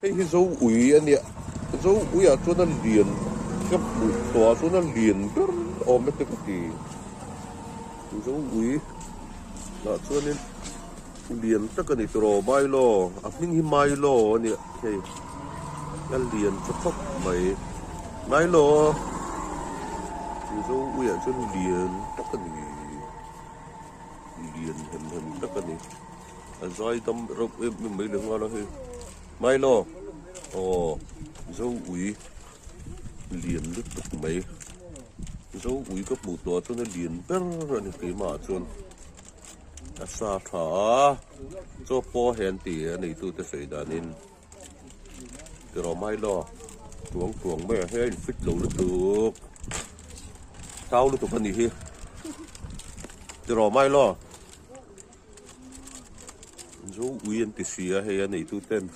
cái dấu ủy anh ạ, dấu ủy à cho nó liền cái bụi tỏa cho nó liền ôm cái gì dấu ủy là cho nên liền tất cả những trò bay lo à những mai lo anh ạ thì cái liền cho thóc mày mai lo dấu ủy à cho nó liền tất cả những liền hình tất cả những rồi tâm rồi mấy lần qua đó thì mai lo dấu ủy liền lúc tục mấy dấu ủy có một tổ cho nó liền bер rồi cái mà chôn sa thả cho po hẹn tỉ này tôi sẽ xảy ra nên từ đó mai lo tuồng mẹ hay phích lẩu lúc tục sao lúc tục cái gì từ đó mai lo dấu ủy anh tỉ xìa hay này tôi tên